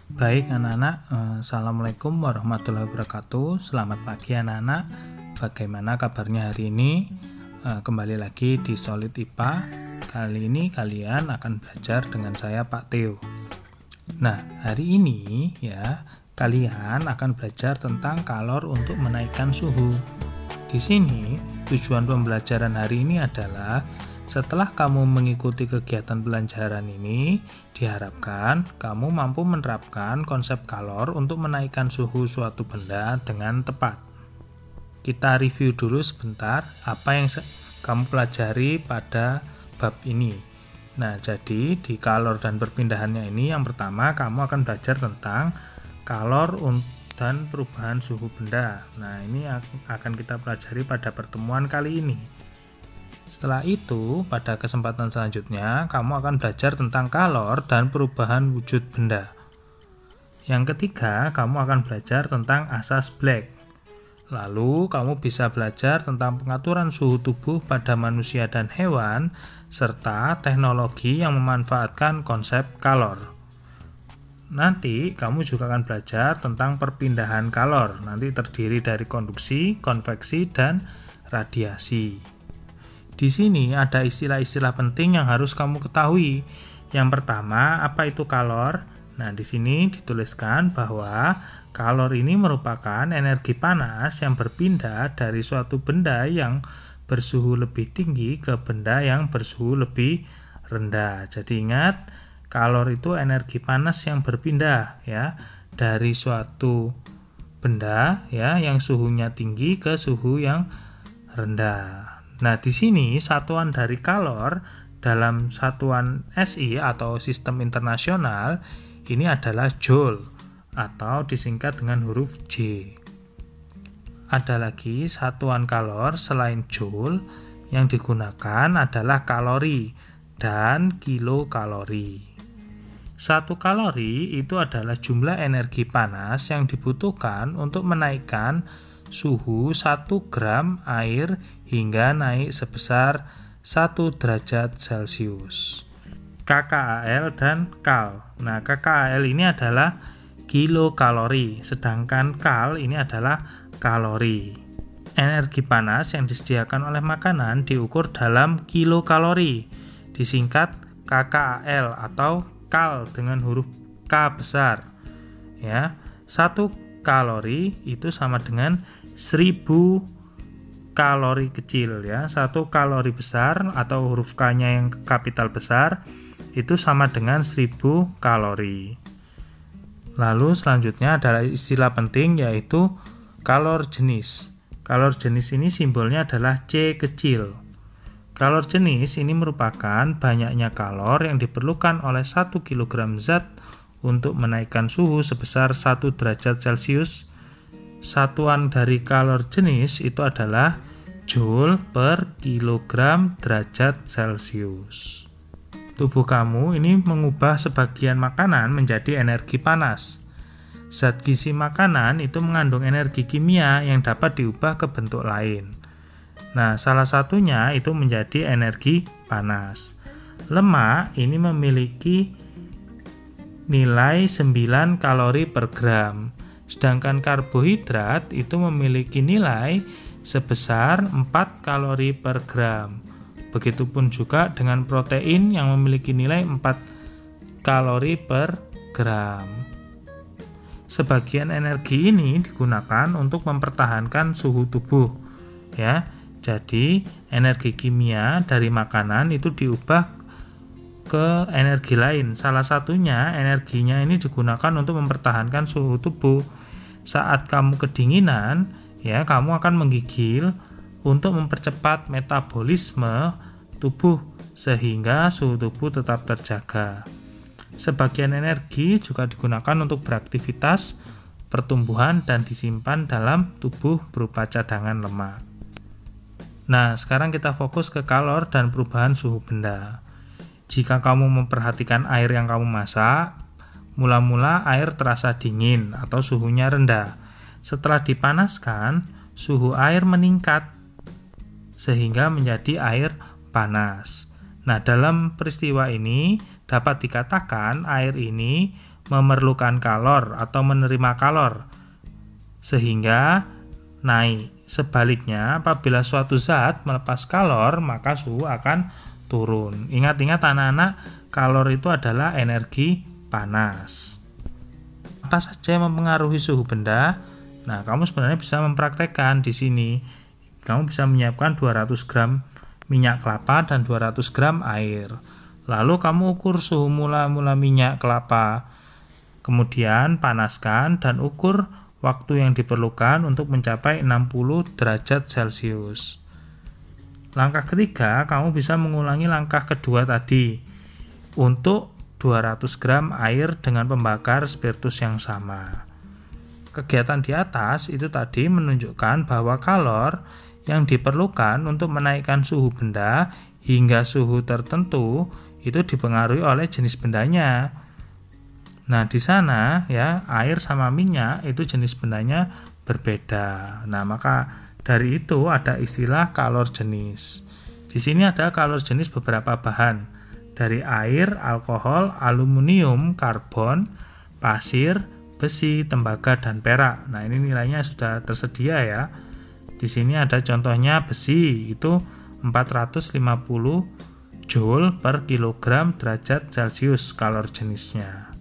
Baik anak-anak, Assalamualaikum warahmatullahi wabarakatuh. Selamat pagi anak-anak. Bagaimana kabarnya hari ini? Kembali lagi di Solid IPA. Kali ini kalian akan belajar dengan saya Pak Theo. Nah, hari ini ya kalian akan belajar tentang kalor untuk menaikkan suhu. Di sini tujuan pembelajaran hari ini adalah setelah kamu mengikuti kegiatan pelajaran ini, diharapkan kamu mampu menerapkan konsep kalor untuk menaikkan suhu suatu benda dengan tepat. Kita review dulu sebentar apa yang kamu pelajari pada bab ini. Nah, jadi di kalor dan perpindahannya ini yang pertama kamu akan belajar tentang kalor dan perubahan suhu benda. Nah, ini akan kita pelajari pada pertemuan kali ini. Setelah itu, pada kesempatan selanjutnya, kamu akan belajar tentang kalor dan perubahan wujud benda. Yang ketiga, kamu akan belajar tentang asas Black. Lalu, kamu bisa belajar tentang pengaturan suhu tubuh pada manusia dan hewan, serta teknologi yang memanfaatkan konsep kalor. Nanti, kamu juga akan belajar tentang perpindahan kalor. Nanti terdiri dari konduksi, konveksi, dan radiasi. Di sini ada istilah-istilah penting yang harus kamu ketahui. Yang pertama, apa itu kalor? Nah, di sini dituliskan bahwa kalor ini merupakan energi panas yang berpindah dari suatu benda yang bersuhu lebih tinggi ke benda yang bersuhu lebih rendah. Jadi ingat, kalor itu energi panas yang berpindah ya dari suatu benda ya yang suhunya tinggi ke suhu yang rendah. Nah, di sini satuan dari kalor dalam satuan SI atau sistem internasional ini adalah joule atau disingkat dengan huruf J. Ada lagi satuan kalor selain joule yang digunakan adalah kalori dan kilokalori. 1 kalori itu adalah jumlah energi panas yang dibutuhkan untuk menaikkan suhu 1 gram air hingga naik sebesar 1 derajat Celcius. kcal dan kal. Nah, kcal ini adalah kilokalori, sedangkan kal ini adalah kalori. Energi panas yang disediakan oleh makanan diukur dalam kilokalori, disingkat kcal atau kal dengan huruf K besar. Ya, 1 kalori itu sama dengan 1000 kalori kecil ya. 1 kalori besar atau huruf K-nya yang kapital besar itu sama dengan 1000 kalori. Lalu selanjutnya adalah istilah penting yaitu kalor jenis. Kalor jenis ini simbolnya adalah C kecil. Kalor jenis ini merupakan banyaknya kalor yang diperlukan oleh 1 kg zat untuk menaikkan suhu sebesar 1 derajat Celcius. Satuan dari kalor jenis itu adalah joule per kilogram derajat Celcius. Tubuh kamu ini mengubah sebagian makanan menjadi energi panas. Zat gizi makanan itu mengandung energi kimia yang dapat diubah ke bentuk lain. Nah, salah satunya itu menjadi energi panas. Lemak ini memiliki nilai 9 kalori per gram. Sedangkan karbohidrat itu memiliki nilai sebesar 4 kalori per gram. Begitupun juga dengan protein yang memiliki nilai 4 kalori per gram. Sebagian energi ini digunakan untuk mempertahankan suhu tubuh. Ya, jadi energi kimia dari makanan itu diubah ke energi lain. Salah satunya energinya ini digunakan untuk mempertahankan suhu tubuh. Saat kamu kedinginan, ya kamu akan menggigil untuk mempercepat metabolisme tubuh sehingga suhu tubuh tetap terjaga. Sebagian energi juga digunakan untuk beraktivitas pertumbuhan dan disimpan dalam tubuh berupa cadangan lemak. Nah, sekarang kita fokus ke kalor dan perubahan suhu benda. Jika kamu memperhatikan air yang kamu masak, mula-mula air terasa dingin atau suhunya rendah. Setelah dipanaskan, suhu air meningkat sehingga menjadi air panas. Nah, dalam peristiwa ini dapat dikatakan air ini memerlukan kalor atau menerima kalor sehingga naik. Sebaliknya, apabila suatu zat melepas kalor, maka suhu akan turun. Ingat-ingat anak-anak, kalor itu adalah energi panas. Apa saja yang mempengaruhi suhu benda? Nah, kamu sebenarnya bisa mempraktekkan di sini. Kamu bisa menyiapkan 200 gram minyak kelapa dan 200 gram air. Lalu kamu ukur suhu mula-mula minyak kelapa. Kemudian panaskan dan ukur waktu yang diperlukan untuk mencapai 60 derajat Celcius. Langkah ketiga, kamu bisa mengulangi langkah kedua tadi untuk 200 gram air dengan pembakar spiritus yang sama. Kegiatan di atas itu tadi menunjukkan bahwa kalor yang diperlukan untuk menaikkan suhu benda hingga suhu tertentu itu dipengaruhi oleh jenis bendanya. Nah, di sana ya, air sama minyak itu jenis bendanya berbeda. Nah, maka dari itu ada istilah kalor jenis. Di sini ada kalor jenis beberapa bahan. Dari air, alkohol, aluminium, karbon, pasir, besi, tembaga, dan perak. Nah, ini nilainya sudah tersedia ya. Di sini ada contohnya besi itu 450 Joule per kilogram derajat Celcius kalor jenisnya.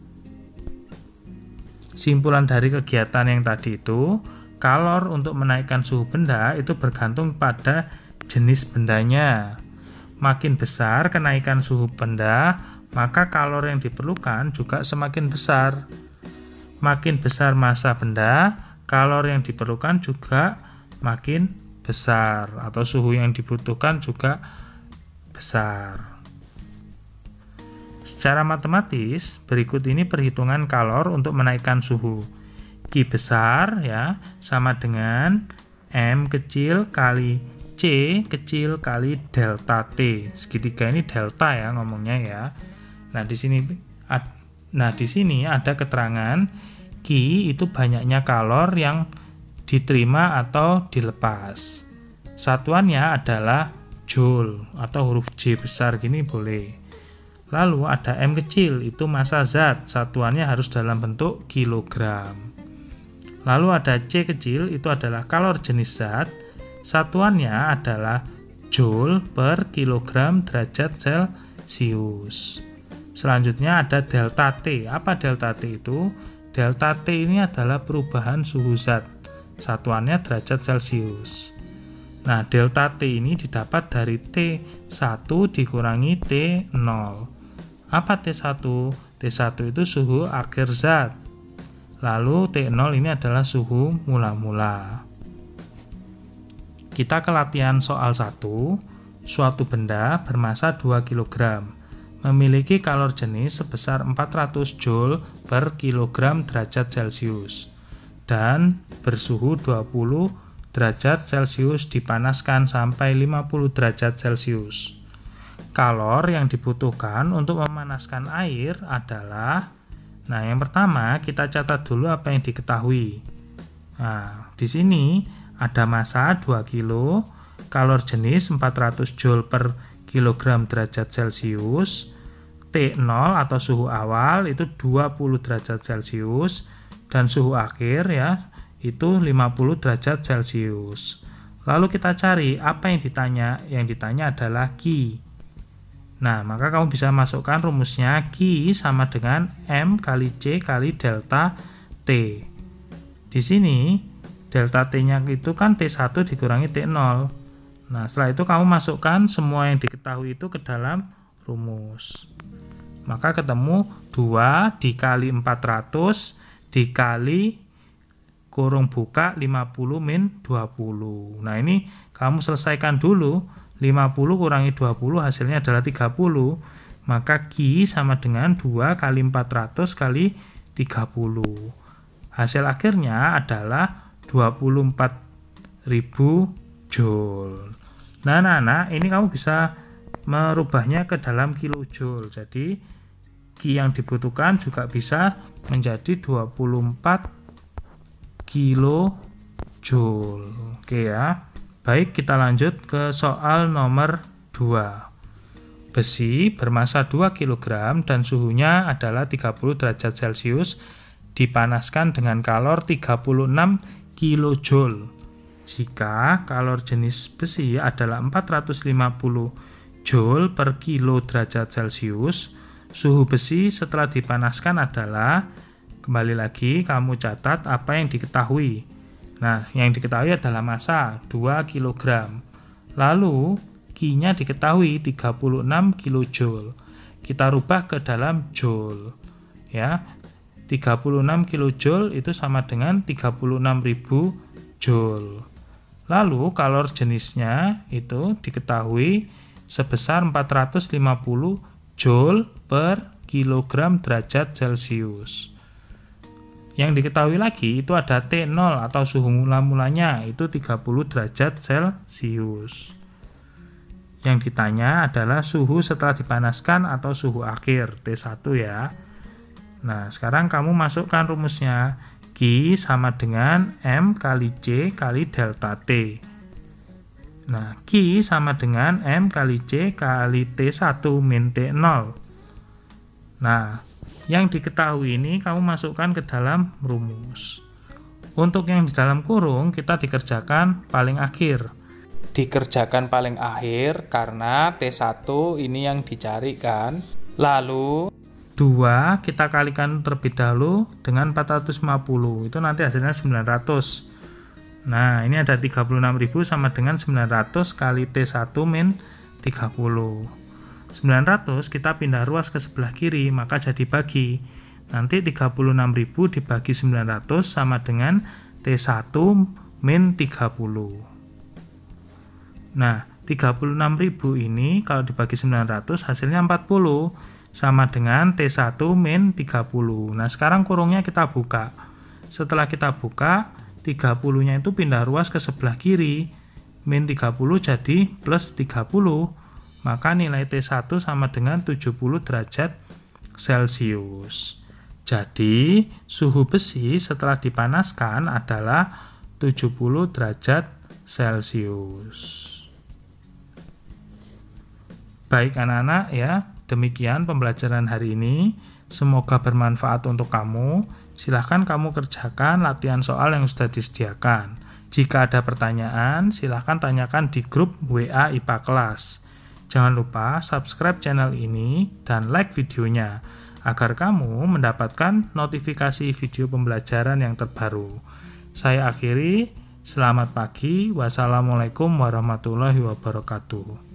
Simpulan dari kegiatan yang tadi itu, kalor untuk menaikkan suhu benda itu bergantung pada jenis bendanya. Makin besar kenaikan suhu benda, maka kalor yang diperlukan juga semakin besar. Makin besar massa benda, kalor yang diperlukan juga makin besar, atau suhu yang dibutuhkan juga besar. Secara matematis, berikut ini perhitungan kalor untuk menaikkan suhu. Q besar ya sama dengan M kecil kali C kecil kali delta T. Segitiga ini delta ya ngomongnya ya. Nah, di sini ada keterangan Q itu banyaknya kalor yang diterima atau dilepas. Satuannya adalah Joule atau huruf J besar gini boleh. Lalu ada M kecil, itu massa zat, satuannya harus dalam bentuk kilogram. Lalu ada C kecil, itu adalah kalor jenis zat, satuannya adalah Joule per kilogram derajat Celcius. Selanjutnya ada delta T. Apa delta T itu? Delta T ini adalah perubahan suhu zat, satuannya derajat Celcius. Nah, delta T ini didapat dari T1 dikurangi T0. Apa T1? T1 itu suhu akhir zat. Lalu T0 ini adalah suhu mula-mula. Kita ke latihan soal 1. Suatu benda bermassa 2 kg memiliki kalor jenis sebesar 400 Joule per kilogram derajat Celcius dan bersuhu 20 derajat Celcius dipanaskan sampai 50 derajat Celcius. Kalor yang dibutuhkan untuk memanaskan air adalah, nah yang pertama kita catat dulu apa yang diketahui. Nah, di sini ada massa 2 kg, kalor jenis 400 Joule per kilogram derajat Celcius, T0 atau suhu awal itu 20 derajat Celcius, dan suhu akhir ya itu 50 derajat Celcius. Lalu kita cari apa yang ditanya. Yang ditanya adalah Q. Nah, maka kamu bisa masukkan rumusnya Q sama dengan M kali C kali delta T. Di sini delta T-nya itu kan T1 dikurangi T0. Nah, setelah itu kamu masukkan semua yang diketahui itu ke dalam rumus. Maka ketemu 2 dikali 400 dikali kurung buka 50 min 20. Nah, ini kamu selesaikan dulu. 50 kurangi 20 hasilnya adalah 30. Maka Q sama dengan 2 kali 400 kali 30. Hasil akhirnya adalah 24.000 Joule. Nah, ini kamu bisa merubahnya ke dalam kilojoule. Jadi Q yang dibutuhkan juga bisa menjadi 24 kilojoule. Oke ya. Baik, kita lanjut ke soal nomor 2. besi bermasa 2 kg dan suhunya adalah 30 derajat Celcius dipanaskan dengan kalor 36 kJ. Jika kalor jenis besi adalah 450 Joule per kilo derajat Celcius, suhu besi setelah dipanaskan adalah, kembali lagi kamu catat apa yang diketahui. Nah, yang diketahui adalah massa 2 kg. Lalu Q-nya diketahui 36 kJ. Kita rubah ke dalam Joule. Ya, 36 kJ itu sama dengan 36.000 Joule. Lalu kalor jenisnya itu diketahui sebesar 450 Joule per kilogram derajat Celcius. Yang diketahui lagi itu ada T0 atau suhu mula-mulanya itu 30 derajat Celcius. Yang ditanya adalah suhu setelah dipanaskan atau suhu akhir, T1 ya. Nah, sekarang kamu masukkan rumusnya. Q sama dengan M kali C kali delta T. Nah, Q sama dengan M kali C kali T1 min T0. Nah, yang diketahui ini kamu masukkan ke dalam rumus. Untuk yang di dalam kurung kita dikerjakan paling akhir. Dikerjakan paling akhir karena T1 ini yang dicari kan. Lalu 2 kita kalikan terlebih dahulu dengan 450. Itu nanti hasilnya 900. Nah, ini ada 36.000 sama dengan 900 kali T1 min 30. 900 kita pindah ruas ke sebelah kiri, maka jadi bagi. Nanti 36.000 dibagi 900 sama dengan T1 min 30. Nah, 36.000 ini kalau dibagi 900 hasilnya 40 sama dengan T1 min 30. Nah, sekarang kurungnya kita buka. Setelah kita buka, 30-nya itu pindah ruas ke sebelah kiri. Min 30 jadi plus 30. Maka nilai T1 sama dengan 70 derajat Celcius. Jadi, suhu besi setelah dipanaskan adalah 70 derajat Celcius. Baik anak-anak ya, demikian pembelajaran hari ini. Semoga bermanfaat untuk kamu. Silahkan kamu kerjakan latihan soal yang sudah disediakan. Jika ada pertanyaan, silahkan tanyakan di grup WA IPA Kelas. Jangan lupa subscribe channel ini dan like videonya, agar kamu mendapatkan notifikasi video pembelajaran yang terbaru. Saya akhiri, selamat pagi, wassalamualaikum warahmatullahi wabarakatuh.